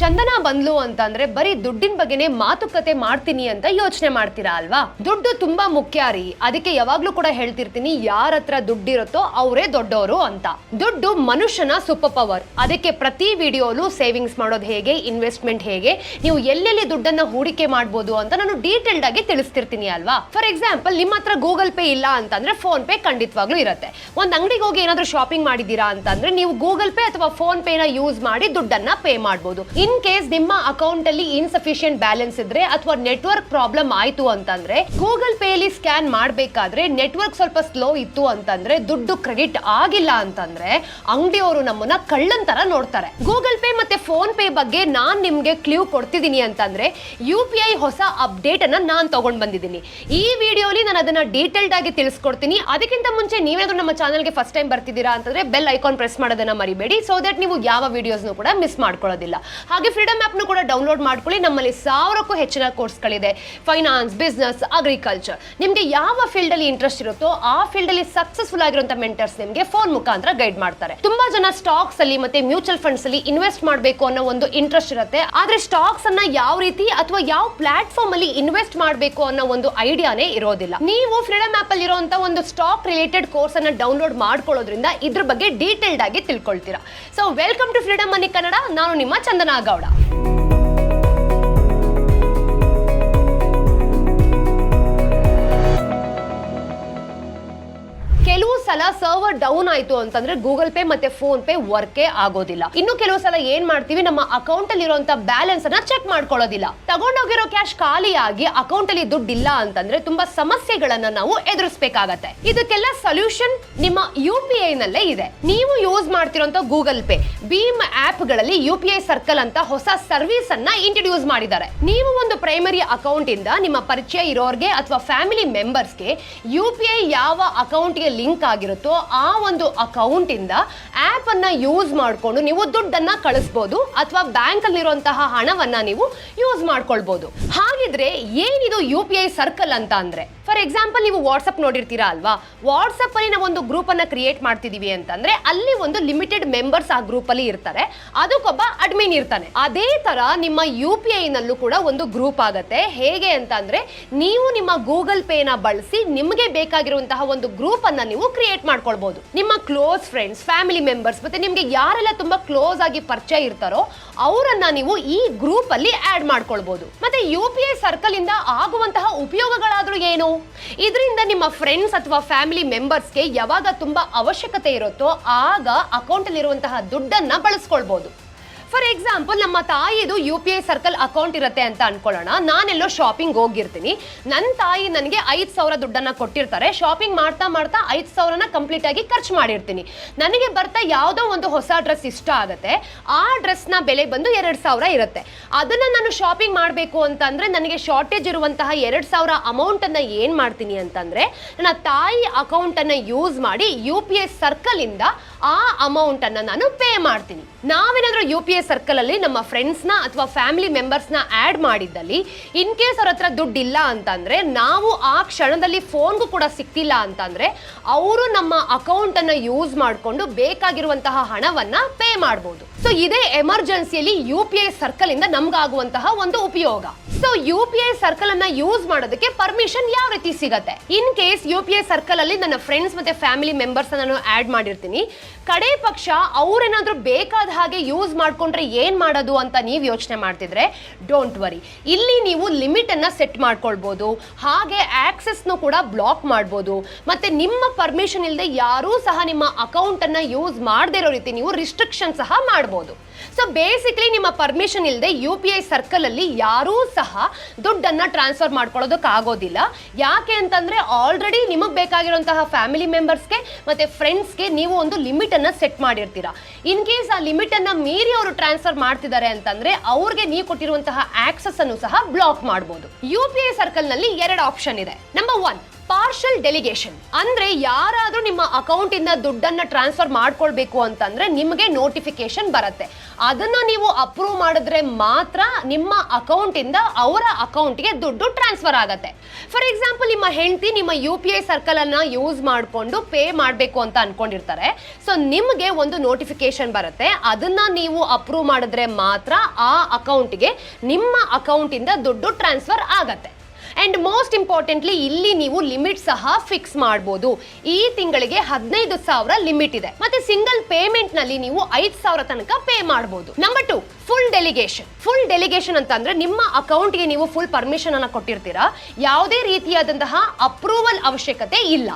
ಚಂದನಾ ಬಂದ್ಲು ಅಂತಂದ್ರೆ ಬರೀ ದುಡ್ಡಿನ ಬಗ್ಗೆನೇ ಮಾತುಕತೆ ಮಾಡ್ತೀನಿ ಅಂತ ಯೋಚನೆ ಮಾಡ್ತೀರಾ ಅಲ್ವಾ? ದುಡ್ಡು ತುಂಬಾ ಮುಖ್ಯ ರೀ. ಅದಕ್ಕೆ ಯಾವಾಗ್ಲೂ ಕೂಡ ಹೇಳ್ತಿರ್ತೀನಿ, ಯಾರ ಹತ್ರ ದುಡ್ಡಿರುತ್ತೋ ಅವರೇ ದೊಡ್ಡವರು ಅಂತ. ದುಡ್ಡು ಮನುಷ್ಯನ ಸೂಪರ್ ಪವರ್. ಅದಕ್ಕೆ ಪ್ರತಿ ವಿಡಿಯೋಲು ಸೇವಿಂಗ್ಸ್ ಮಾಡೋದು ಹೇಗೆ, ಇನ್ವೆಸ್ಟ್ಮೆಂಟ್ ಹೇಗೆ, ನೀವು ಎಲ್ಲೆಲ್ಲಿ ದುಡ್ಡನ್ನ ಹೂಡಿಕೆ ಮಾಡ್ಬೋದು ಅಂತ ನಾನು ಡೀಟೇಲ್ಡ್ ಆಗಿ ತಿಳಿಸ್ತಿರ್ತೀನಿ ಅಲ್ವಾ? ಫಾರ್ ಎಕ್ಸಾಂಪಲ್, ನಿಮ್ಮ ಹತ್ರ ಗೂಗಲ್ ಪೇ ಇಲ್ಲ ಅಂತಂದ್ರೆ ಫೋನ್ ಪೇ ಖಂಡಿತವಾಗ್ಲೂ ಇರುತ್ತೆ. ಒಂದ್ ಅಂಗಡಿಗೆ ಹೋಗಿ ಏನಾದ್ರೂ ಶಾಪಿಂಗ್ ಮಾಡಿದೀರಾ ಅಂತಂದ್ರೆ ನೀವು ಗೂಗಲ್ ಪೇ ಅಥವಾ ಫೋನ್ ಪೇ ನ ಯೂಸ್ ಮಾಡಿ ದುಡ್ಡನ್ನ ಪೇ ಮಾಡಬಹುದು. ಇನ್ ಕೇಸ್ ನಿಮ್ಮ ಅಕೌಂಟ್ ಅಲ್ಲಿ ಇನ್ಸಫಿಷಿಯಂಟ್ ಬ್ಯಾಲೆನ್ಸ್ ಇದ್ರೆ ಅಥವಾ ನೆಟ್ವರ್ಕ್ ಪ್ರಾಬ್ಲಮ್ ಆಯ್ತು ಅಂತಂದ್ರೆ, ಗೂಗಲ್ ಪೇ ಅಲ್ಲಿ ಸ್ಕ್ಯಾನ್ ಮಾಡ್ಬೇಕಾದ್ರೆ ನೆಟ್ವರ್ಕ್ ಸ್ವಲ್ಪ ಸ್ಲೋ ಇತ್ತು ಅಂತಂದ್ರೆ, ದುಡ್ಡು ಕ್ರೆಡಿಟ್ ಆಗಿಲ್ಲ ಅಂತಂದ್ರೆ ಅಂಗಡಿಯವರು ನಮ್ಮನ್ನ ಕಳ್ಳನ್ ತರ ನೋಡ್ತಾರೆ. ಗೂಗಲ್ ಪೇ ಮತ್ತೆ ಫೋನ್ ಪೇ ಬಗ್ಗೆ ನಾನ್ ನಿಮ್ಗೆ ಕ್ಲೂ ಕೊಡ್ತಿದ್ದೀನಿ ಅಂತಂದ್ರೆ, UPI ಹೊಸ ಅಪ್ಡೇಟ್ ಅನ್ನ ನಾನ್ ತಗೊಂಡ್ ಬಂದಿದ್ದೀನಿ. ಈ ವಿಡಿಯೋಲಿ ನಾನು ಅದನ್ನ ಡೀಟೇಲ್ಡ್ ಆಗಿ ತಿಳಿಸ್ಕೊಡ್ತೀನಿ. ಅದಕ್ಕಿಂತ ಮುಂಚೆ ನೀವೇನಾದ್ರೂ ನಮ್ಮ ಚಾನಲ್ಗೆ ಫಸ್ಟ್ ಟೈಮ್ ಬರ್ತಿದ್ದೀರಾ ಅಂತಂದ್ರೆ ಬೆಲ್ ಐಕಾನ್ ಪ್ರೆಸ್ ಮಾಡೋದನ್ನ ಮರಿಬೇಡಿ, ಸೋ ದಟ್ ನೀವು ಯಾವ ವಿಡಿಯೋಸ್ನು ಕೂಡ ಮಿಸ್ ಮಾಡ್ಕೊಳ್ಳೋದಿಲ್ಲ. ಹಾಗೆ ಫ್ರೀಡಮ್ ಆಪ್ ನು ಕೂಡ ಡೌನ್ಲೋಡ್ ಮಾಡ್ಕೊಳ್ಳಿ. ನಮ್ಮಲ್ಲಿ 1000ಕ್ಕೂ ಹೆಚ್ಚಿನ ಕೋರ್ಸ್ಗಳಿದೆ. ಫೈನಾನ್ಸ್, ಬಿಸ್ನೆಸ್, ಅಗ್ರಿಕಲ್ಚರ್, ನಿಮ್ಗೆ ಯಾವ ಫೀಲ್ಡ್ ಅಲ್ಲಿ ಇಂಟ್ರೆಸ್ಟ್ ಇರುತ್ತೋ ಆ ಫೀಲ್ಡ್ ಅಲ್ಲಿ ಸಕ್ಸಸ್ಫುಲ್ ಆಗಿರುವಂತ ಮೆಂಟರ್ಸ್ ನಿಮ್ಗೆ ಫೋನ್ ಮುಖಾಂತರ ಗೈಡ್ ಮಾಡ್ತಾರೆ. ತುಂಬಾ ಜನ ಸ್ಟಾಕ್ಸ್ ಅಲ್ಲಿ ಮತ್ತೆ ಮ್ಯೂಚುವಲ್ ಫಂಡ್ಸ್ ಅಲ್ಲಿ ಇನ್ವೆಸ್ಟ್ ಮಾಡಬೇಕು ಅನ್ನೋ ಒಂದು ಇಂಟ್ರೆಸ್ಟ್ ಇರುತ್ತೆ. ಆದ್ರೆ ಸ್ಟಾಕ್ಸ್ ಅನ್ನ ಯಾವ ರೀತಿ ಅಥವಾ ಯಾವ ಪ್ಲಾಟ್ಫಾರ್ಮ್ ಅಲ್ಲಿ ಇನ್ವೆಸ್ಟ್ ಮಾಡಬೇಕು ಅನ್ನೋ ಒಂದು ಐಡಿಯಾನೇ ಇರೋದಿಲ್ಲ. ನೀವು ಫ್ರೀಡಮ್ ಆಪ್ ಅಲ್ಲಿ ಇರುವಂತ ಒಂದು ಸ್ಟಾಕ್ ರಿಲೇಟೆಡ್ ಕೋರ್ಸ್ ಅನ್ನ ಡೌನ್ಲೋಡ್ ಮಾಡ್ಕೊಳ್ಳೋದ್ರಿಂದ ಇದ್ರ ಬಗ್ಗೆ ಡೀಟೇಲ್ಡ್ ಆಗಿ ತಿಳ್ಕೊಳ್ತೀರಾ. ಸೊ ವೆಲ್ಕಮ್ ಟು ಫ್ರೀಡಮ್ ಮನಿ ಕನ್ನಡ. ನಾನು ನಿಮ್ಮ ಚಂದನಾ ಗೌಡ. ಕೆಲವು ಸಲ ಸರ್ವರ್ ಡೌನ್ ಆಯ್ತು ಅಂತಂದ್ರೆ ಗೂಗಲ್ ಪೇ ಮತ್ತೆ ಫೋನ್ ಪೇ ವರ್ಕೇ ಆಗೋದಿಲ್ಲ. ಇನ್ನು ಕೆಲವು ಸಲ ಏನ್ ಮಾಡ್ತೀವಿ, ನಮ್ಮ ಅಕೌಂಟ್ ಅಲ್ಲಿ ಇರುವಂತ ಬ್ಯಾಲೆನ್ಸ್ ಅನ್ನ ಚೆಕ್ ಮಾಡ್ಕೊಳ್ಳೋದಿಲ್ಲ. ತಗೊಂಡೋಗಿರೋ ಕ್ಯಾಶ್ ಖಾಲಿಯಾಗಿ ಅಕೌಂಟ್ ಅಲ್ಲಿ ದುಡ್ಡು ಇಲ್ಲ ಅಂತಂದ್ರೆ ತುಂಬಾ ಸಮಸ್ಯೆಗಳನ್ನ ನಾವು ಎದುರಿಸಬೇಕಾಗತ್ತೆ. ಇದಕ್ಕೆಲ್ಲ ಸೊಲ್ಯೂಷನ್ ನಿಮ್ಮ UPI ನಲ್ಲೇ ಇದೆ. ನೀವು ಯೂಸ್ ಮಾಡ್ತಿರೋಂತ ಗೂಗಲ್ ಪೇ, ಭೀಮ್ ಆಪ್ ಗಳಲ್ಲಿ UPI ಸರ್ಕಲ್ ಅಂತ ಹೊಸ ಸರ್ವಿಸ್ ಅನ್ನ ಇಂಟ್ರೊಡ್ಯೂಸ್ ಮಾಡಿದ್ದಾರೆ. ನೀವು ಒಂದು ಪ್ರೈಮರಿ ಅಕೌಂಟ್ ಇಂದ ನಿಮ್ಮ ಪರಿಚಯ ಇರೋರ್ಗೆ ಅಥವಾ ಫ್ಯಾಮಿಲಿ ಮೆಂಬರ್ಸ್ಗೆ UPI ಯಾವ ಅಕೌಂಟ್ ಗೆ ಲಿಂಕ್ ಆಗಿರುತ್ತೋ ಆ ಒಂದು ಅಕೌಂಟ್ ಇಂದ ಆಪ್ ಅನ್ನ ಯೂಸ್ ಮಾಡಿಕೊಂಡು ನೀವು ದುಡ್ಡನ್ನ ಕಳಿಸಬಹುದು ಅಥವಾ ಬ್ಯಾಂಕ್ ಅಲ್ಲಿರುವಂತಹ ಹಣವನ್ನ ನೀವು ಯೂಸ್ ಮಾಡ್ಕೊಳ್ಬಹುದು. ಹಾಗಿದ್ರೆ ಏನಿದು UPI ಸರ್ಕಲ್ ಅಂತ ಅಂದ್ರೆ, ಫಾರ್ ಎಕ್ಸಾಂಪಲ್ ನೀವು ವಾಟ್ಸ್ಆಪ್ ನೋಡಿರ್ತೀರಾ ಅಲ್ವಾ? ವಾಟ್ಸ್ಆಪ್ ಅಲ್ಲಿ ನಾವು ಒಂದು ಗ್ರೂಪ್ ಅನ್ನ ಕ್ರಿಯೇಟ್ ಮಾಡ್ತಿದೀವಿ ಅಂತಂದ್ರೆ ಅಲ್ಲಿ ಒಂದು ಲಿಮಿಟೆಡ್ ಮೆಂಬರ್ಸ್ ಆ ಗ್ರೂಪ್ ಅಲ್ಲಿ ಇರ್ತಾರೆ, ಅದಕ್ಕೊಬ್ಬ ಅಡ್ಮಿನ್ ಇರ್ತಾನೆ. ಅದೇ ತರ ನಿಮ್ಮ UPI ನಲ್ಲೂ ಕೂಡ ಒಂದು ಗ್ರೂಪ್ ಆಗತ್ತೆ. ಹೇಗೆ ಅಂತ ಅಂದ್ರೆ, ನೀವು ನಿಮ್ಮ ಗೂಗಲ್ ಪೇ ನ ಬಳಸಿ ನಿಮಗೆ ಬೇಕಾಗಿರುವಂತಹ ಒಂದು ಗ್ರೂಪ್ ಅನ್ನ ನೀವು ಕ್ರಿಯೇಟ್ ಮಾಡ್ಕೊಳ್ಬಹುದು. ನಿಮ್ಮ ಕ್ಲೋಸ್ ಫ್ರೆಂಡ್ಸ್, ಫ್ಯಾಮಿಲಿ ಮೆಂಬರ್ಸ್ ಮತ್ತೆ ನಿಮ್ಗೆ ಯಾರೆಲ್ಲ ತುಂಬಾ ಕ್ಲೋಸ್ ಆಗಿ ಪರಿಚಯ ಇರ್ತಾರೋ ಅವರನ್ನ ನೀವು ಈ ಗ್ರೂಪ್ ಅಲ್ಲಿ ಆಡ್ ಮಾಡ್ಕೊಳ್ಬಹುದು. ಮತ್ತೆ UPI ಸರ್ಕಲ್ ಇಂದ ಆಗುವಂತಹ ಉಪಯೋಗಗಳಾದ್ರೂ ಏನು? ಇದರಿಂದ ನಿಮ್ಮ ಫ್ರೆಂಡ್ಸ್ ಅಥವಾ ಫ್ಯಾಮಿಲಿ ಮೆಂಬರ್ಸ್ಗೆ ಯಾವಾಗ ತುಂಬಾ ಅವಶ್ಯಕತೆ ಇರುತ್ತೋ ಆಗ ಅಕೌಂಟ್ ಅಲ್ಲಿ ಇರುವಂತಹ ದುಡ್ಡನ್ನ ಬಳಸ್ಕೊಳ್ಬಹುದು. ಫಾರ್ ಎಕ್ಸಾಂಪಲ್, ನಮ್ಮ ತಾಯಿದು UPI ಸರ್ಕಲ್ ಅಕೌಂಟ್ ಇರುತ್ತೆ ಅಂತ ಅನ್ಕೊಳ್ಳೋಣ. ನಾನೆಲ್ಲೋ ಶಾಪಿಂಗ್ ಹೋಗಿರ್ತೀನಿ, ನನ್ನ ತಾಯಿ ನನಗೆ 5,000 ದುಡ್ಡನ್ನ ಕೊಟ್ಟಿರ್ತಾರೆ. ಶಾಪಿಂಗ್ ಮಾಡ್ತಾ ಮಾಡ್ತಾ 5,000ನ ಕಂಪ್ಲೀಟ್ ಆಗಿ ಖರ್ಚು ಮಾಡಿರ್ತೀನಿ. ನನಗೆ ಬರ್ತಾ ಯಾವುದೋ ಒಂದು ಹೊಸ ಡ್ರೆಸ್ ಇಷ್ಟ ಆಗುತ್ತೆ. ಆ ಡ್ರೆಸ್ನ ಬೆಲೆ ಬಂದು 2,000 ಇರುತ್ತೆ. ಅದನ್ನ ನಾನು ಶಾಪಿಂಗ್ ಮಾಡಬೇಕು ಅಂತಂದ್ರೆ ನನಗೆ ಶಾರ್ಟೇಜ್ ಇರುವಂತಹ 2,000 ಅಮೌಂಟ್ ಅನ್ನ ಏನ್ ಮಾಡ್ತೀನಿ ಅಂತಂದ್ರೆ, ನನ್ನ ತಾಯಿ ಅಕೌಂಟ್ ಅನ್ನ ಯೂಸ್ ಮಾಡಿ UPI ಸರ್ಕಲ್ ಇಂದ ಆ ಅಮೌಂಟ್ ಅನ್ನ ನಾನು ಪೇ ಮಾಡ್ತೀನಿ. ನಾವೇನಾದ್ರೂ UPI ಸರ್ಕಲ್ ಅಲ್ಲಿ ನಮ್ಮ ಫ್ರೆಂಡ್ಸ್ ನ ಅಥವಾ ಫ್ಯಾಮಿಲಿ ಮೆಂಬರ್ಸ್ ನ ಆಡ್ ಮಾಡಿದ್ದಲ್ಲಿ, ಇನ್ ಕೇಸ್ ಅವ್ರ ಹತ್ರ ದುಡ್ಡು ಇಲ್ಲ ಅಂತಂದ್ರೆ, ನಾವು ಆ ಕ್ಷಣದಲ್ಲಿ ಫೋನ್ಗೂ ಕೂಡ ಸಿಕ್ತಿಲ್ಲ ಅಂತಂದ್ರೆ, ಅವರು ನಮ್ಮ ಅಕೌಂಟ್ ಅನ್ನ ಯೂಸ್ ಮಾಡಿಕೊಂಡು ಬೇಕಾಗಿರುವಂತಹ ಹಣವನ್ನ ಪೇ ಮಾಡಬಹುದು. ಸೊ ಇದೇ ಎಮರ್ಜೆನ್ಸಿಯಲ್ಲಿ UPI ಸರ್ಕಲ್ ಇಂದ ನಮ್ಗಾಗುವಂತಹ ಒಂದು ಉಪಯೋಗ. ಸೊ UPI ಸರ್ಕಲ್ ಅನ್ನ ಯೂಸ್ ಮಾಡೋದಕ್ಕೆ ಪರ್ಮಿಷನ್ ಯಾವ ರೀತಿ ಸಿಗತ್ತೆ? ಇನ್ ಕೇಸ್ UPI ಸರ್ಕಲ್ ಅಲ್ಲಿ ನನ್ನ ಫ್ರೆಂಡ್ಸ್ ಮತ್ತೆ ಫ್ಯಾಮಿಲಿ ಮೆಂಬರ್ಸ್ ನಾನು ಆಡ್ ಮಾಡಿರ್ತೀನಿ, ಕಡೆ ಪಕ್ಷ ಅವ್ರೇನಾದ್ರೂ ಬೇಕಾದ ಹಾಗೆ ಯೂಸ್ ಮಾಡ್ಕೊಂಡ್ರೆ ಏನ್ ಮಾಡೋದು ಅಂತ ನೀವು ಯೋಚನೆ ಮಾಡ್ತಿದ್ರೆ, ಡೋಂಟ್ ವರಿ, ಇಲ್ಲಿ ನೀವು ಲಿಮಿಟ್ ಅನ್ನ ಸೆಟ್ ಮಾಡ್ಕೊಳ್ಬಹುದು. ಹಾಗೆ ಆಕ್ಸೆಸ್ ನು ಕೂಡ ಬ್ಲಾಕ್ ಮಾಡಬಹುದು. ಮತ್ತೆ ನಿಮ್ಮ ಪರ್ಮಿಷನ್ ಇಲ್ಲದೆ ಯಾರೂ ಸಹ ನಿಮ್ಮ ಅಕೌಂಟ್ ಅನ್ನ ಯೂಸ್ ಮಾಡದೇ ಇರೋ ರೀತಿ ನೀವು ರಿಸ್ಟ್ರಿಕ್ಷನ್ ಸಹ ಮಾಡಬಹುದು. ಸೊ ಬೇಸಿಕಲಿ ನಿಮ್ಮ ಪರ್ಮಿಷನ್ ಇಲ್ಲದೆ UPI ಸರ್ಕಲ್ ಅಲ್ಲಿ ಯಾರೂ ಸಹ ದುಡ್ಡನ್ನ ಟ್ರಾನ್ಸ್ಫರ್ ಮಾಡ್ಕೊಳ್ಳೋದಕ್ಕೆ ಆಗೋದಿಲ್ಲ. ಯಾಕೆ ಅಂತಂದ್ರೆ, ಆಲ್ರೆಡಿ ನಿಮಗೆ ಬೇಕಾಗಿರುವಂತಹ ಫ್ಯಾಮಿಲಿ ಮೆಂಬರ್ಸ್ಗೆ ಮತ್ತೆ ಫ್ರೆಂಡ್ಸ್ಗೆ ನೀವು ಒಂದು ಲಿಮಿಟ್ ಅನ್ನ ಸೆಟ್ ಮಾಡಿರ್ತೀರಾ. ಇನ್ ಕೇಸ್ ಆ ಲಿಮಿಟ್ ಅನ್ನ ಮೀರಿ ಅವರು ಟ್ರಾನ್ಸ್ಫರ್ ಮಾಡ್ತಿದ್ದಾರೆ ಅಂತಂದ್ರೆ ಅವ್ರಿಗೆ ನೀವು ಕೊಟ್ಟಿರುವಂತಹ ಆಕ್ಸೆಸ್ ಅನ್ನು ಸಹ ಬ್ಲಾಕ್ ಮಾಡಬಹುದು. UPI ಸರ್ಕಲ್ ನಲ್ಲಿ 2 ಆಪ್ಷನ್ ಇದೆ. ನಂಬರ್ 1, ಪಾರ್ಷಲ್ ಡೆಲಿಗೇಷನ್ ಅಂದ್ರೆ ಯಾರಾದ್ರೂ ನಿಮ್ಮ ಅಕೌಂಟ್ ಇಂದ ದುಡ್ಡನ್ನ ಟ್ರಾನ್ಸ್ಫರ್ ಮಾಡ್ಕೊಳ್ಬೇಕು ಅಂತಂದ್ರೆ ನಿಮಗೆ ನೋಟಿಫಿಕೇಶನ್ ಬರುತ್ತೆ. ಅದನ್ನ ನೀವು ಅಪ್ರೂವ್ ಮಾಡಿದ್ರೆ ಮಾತ್ರ ನಿಮ್ಮ ಅಕೌಂಟ್ ಇಂದ ಅವರ ಅಕೌಂಟ್ಗೆ ದುಡ್ಡು ಟ್ರಾನ್ಸ್ಫರ್ ಆಗತ್ತೆ. ಫಾರ್ ಎಕ್ಸಾಂಪಲ್, ನಿಮ್ಮ ಹೆಂಡತಿ ನಿಮ್ಮ UPI ಸರ್ಕಲ್ ಅನ್ನ ಯೂಸ್ ಮಾಡಿಕೊಂಡು ಪೇ ಮಾಡಬೇಕು ಅಂತ ಅನ್ಕೊಂಡಿರ್ತಾರೆ. ಸೊ ನಿಮಗೆ ಒಂದು ನೋಟಿಫಿಕೇಶನ್ ಬರುತ್ತೆ. ಅದನ್ನ ನೀವು ಅಪ್ರೂವ್ ಮಾಡಿದ್ರೆ ಮಾತ್ರ ಆ ಅಕೌಂಟ್ಗೆ ನಿಮ್ಮ ಅಕೌಂಟ್ ಇಂದ ದುಡ್ಡು ಟ್ರಾನ್ಸ್ಫರ್ ಆಗತ್ತೆ. ಅಂಡ್ ಮೋಸ್ಟ್ ಇಂಪಾರ್ಟೆಂಟ್ಲಿ ಇಲ್ಲಿ ನೀವು ಲಿಮಿಟ್ ಸಹ ಫಿಕ್ಸ್ ಮಾಡಬಹುದು. ಈ ತಿಂಗಳಿಗೆ 15,000 ಲಿಮಿಟ್ ಇದೆ. ಮತ್ತೆ ಸಿಂಗಲ್ ಪೇಮೆಂಟ್ ನಲ್ಲಿ ನೀವು 5,000 ತನಕ ಪೇ ಮಾಡಬಹುದು. Number 2, full delegation. Full delegation ಅಂತಂದ್ರೆ ನಿಮ್ಮ ಅಕೌಂಟ್ಗೆ ನೀವು ಫುಲ್ ಪರ್ಮಿಷನ್ ಅನ್ನ ಕೊಟ್ಟಿರ್ತೀರಾ, ಯಾವುದೇ ರೀತಿಯಾದಂತಹ ಅಪ್ರೂವಲ್ ಅವಶ್ಯಕತೆ ಇಲ್ಲ.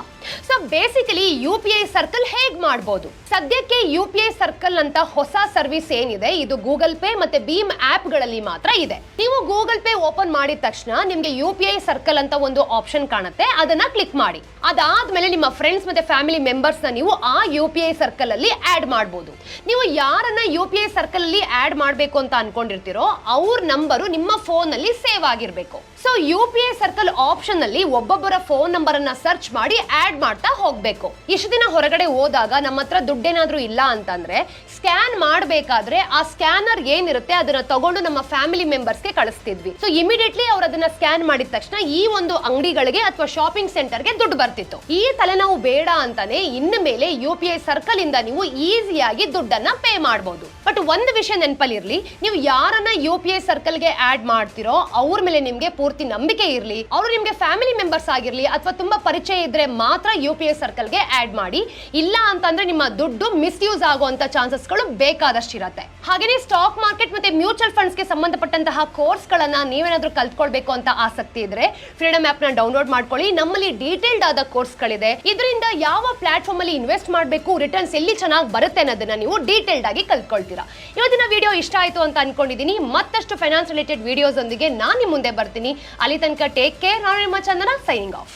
ಸೊ ಬೇಸಿಕಲಿ UPI ಸರ್ಕಲ್ ಹೇಗ್ ಮಾಡಬಹುದು? ಸದ್ಯಕ್ಕೆ UPI ಸರ್ಕಲ್ ಅಂತ ಹೊಸ ಸರ್ವಿಸ್ ಏನಿದೆ ಇದು ಗೂಗಲ್ ಪೇ ಮತ್ತೆ ಭೀಮ್ ಆಪ್ ಗಳಲ್ಲಿ ಮಾತ್ರ ಇದೆ. ನೀವು ಗೂಗಲ್ ಪೇ ಓಪನ್ ಮಾಡಿದ ತಕ್ಷಣ ನಿಮ್ಗೆ UPI ಸರ್ಕಲ್ ಅಂತ ಒಂದು ಆಪ್ಷನ್ ಕಾಣುತ್ತೆ, ಅದನ್ನ ಕ್ಲಿಕ್ ಮಾಡಿ. ಅದಾದ್ಮೇಲೆ ನಿಮ್ಮ ಫ್ರೆಂಡ್ಸ್ ಮತ್ತೆ ಫ್ಯಾಮಿಲಿ ಮೆಂಬರ್ಸ್ ನ ನೀವು ಆ UPI ಸರ್ಕಲ್ ಅಲ್ಲಿ ಆಡ್ ಮಾಡಬಹುದು. ನೀವು ಯಾರನ್ನ UPI ಸರ್ಕಲ್ ಅಲ್ಲಿ ಆಡ್ ಮಾಡಬೇಕು ಅಂತ ಅನ್ಕೊಂಡಿರ್ತೀರೋ ಅವ್ರ ನಂಬರು ನಿಮ್ಮ ಫೋನ್ ಅಲ್ಲಿ ಸೇವ್ ಆಗಿರ್ಬೇಕು. ಸೊ UPI ಸರ್ಕಲ್ ಆಪ್ಷನ್ ಅಲ್ಲಿ ಒಬ್ಬೊಬ್ಬರ ಫೋನ್ ನಂಬರ್ ಅನ್ನ ಸರ್ಚ್ ಮಾಡಿ ಆಡ್ ಮಾಡ್ತಾ ಹೋಗ್ಬೇಕು. ಇಷ್ಟು ದಿನ ಹೊರಗಡೆ ಹೋದಾಗ ನಮ್ಮ ಹತ್ರ ದುಡ್ಡೇನಾದ್ರೂ ಇಲ್ಲ ಅಂತಂದ್ರೆ ಸ್ಕ್ಯಾನ್ ಮಾಡಬೇಕಾದ್ರೆ ಆ ಸ್ಕ್ಯಾನರ್ ಏನಿರುತ್ತೆ ಅದನ್ನ ತಗೊಂಡು ನಮ್ಮ ಫ್ಯಾಮಿಲಿ ಮೆಂಬರ್ಸ್ಗೆ ಕಳಿಸ್ತಿದ್ವಿ. ಸೊ ಇಮಿಡಿಯೇಟ್ಲಿ ಅವ್ರು ಅದನ್ನ ಸ್ಕ್ಯಾನ್ ಮಾಡಿದ ತಕ್ಷಣ ಈ ಒಂದು ಅಂಗಡಿಗಳಿಗೆ ಅಥವಾ ಶಾಪಿಂಗ್ ಸೆಂಟರ್ಗೆ ದುಡ್ಡು ಬರ್ತಿತ್ತು. ಈ ತಲೆನೋವು ಬೇಡ ಅಂತಾನೆ ಇನ್ನು ಮೇಲೆ UPI ಸರ್ಕಲ್ ಇಂದ ನೀವು ಈಸಿಯಾಗಿ ದುಡ್ಡನ್ನ ಪೇ ಮಾಡಬಹುದು. ಬಟ್ ಒಂದು ವಿಷಯ ನೆನಪಲ್ಲಿರ್ಲಿ, ನೀವು ಯಾರನ್ನ UPI ಸರ್ಕಲ್ಗೆ ಆಡ್ ಮಾಡ್ತಿರೋ ಅವ್ರ ಮೇಲೆ ನಿಮ್ಗೆ ಪೂರ್ತಿ ನಂಬಿಕೆ ಇರ್ಲಿ. ಅವರು ನಿಮ್ಗೆ ಫ್ಯಾಮಿಲಿ ಮೆಂಬರ್ಸ್ ಆಗಿರ್ಲಿ ಅಥವಾ ತುಂಬಾ ಪರಿಚಯ ಇದ್ರೆ ಮಾತ್ರ UPI ಸರ್ಕಲ್ಗೆ ಆಡ್ ಮಾಡಿ. ಇಲ್ಲ ಅಂತಂದ್ರೆ ನಿಮ್ಮ ದುಡ್ಡು ಮಿಸ್ಯೂಸ್ ಆಗುವಂತ ಚಾನ್ಸಸ್ಗಳು ಬೇಕಾದಷ್ಟಿರತ್ತೆ. ಹಾಗೇನೆ ಸ್ಟಾಕ್ ಮಾರ್ಕೆಟ್ ಮತ್ತೆ ಮ್ಯೂಚುವಲ್ ಫಂಡ್ಸ್ಗೆ ಸಂಬಂಧಪಟ್ಟಂತಹ ಕೋರ್ಸ್ಗಳನ್ನ ನೀವೇನಾದ್ರೂ ಕಲ್ತ್ಕೊಳ್ಬೇಕು ಅಂತ ಆಸಕ್ತಿ ಇದ್ರೆ ಫ್ರೀಡಮ್ ಆಪ್ ನ ಡೌನ್ಲೋಡ್ ಮಾಡ್ಕೊಳ್ಳಿ. ನಮ್ಮಲ್ಲಿ ಡೀಟೇಲ್ಡ್ ಆದ ಕೋರ್ಸ್ಗಳಿದೆ. ಇದರಿಂದ ಯಾವ ಪ್ಲಾಟ್ಫಾರ್ಮ್ ಅಲ್ಲಿ ಇನ್ವೆಸ್ಟ್ ಮಾಡಬೇಕು, ರಿಟರ್ನ್ಸ್ ಎಲ್ಲಿ ಚೆನ್ನಾಗಿ ಬರುತ್ತೆ ಅನ್ನೋದನ್ನ ನೀವು ಡೀಟೇಲ್ಡ್ ಆಗಿ ಕಲ್ತ್ಕೊಳ್ತೀರಾ. ಇವತ್ತಿನ ವಿಡಿಯೋ ಇಷ್ಟ ಆಯ್ತು ಅಂತ ಅನ್ಕೊಂಡಿದೀನಿ. ಮತ್ತಷ್ಟು ಫೈನಾನ್ಸ್ ರಿಲೇಟೆಡ್ ವಿಡಿಯೋಸ್ ಒಂದಿಗೆ ನಾನು ನಿಮ್ಮ ಮುಂದೆ ಬರ್ತೀನಿ. ಅಲ್ಲಿ ತನಕ ಟೇಕ್ ಕೇರ್. ನಾನು ನಿಮ್ಮ ಚಂದನ, ಸೈನಿಂಗ್ ಆಫ್.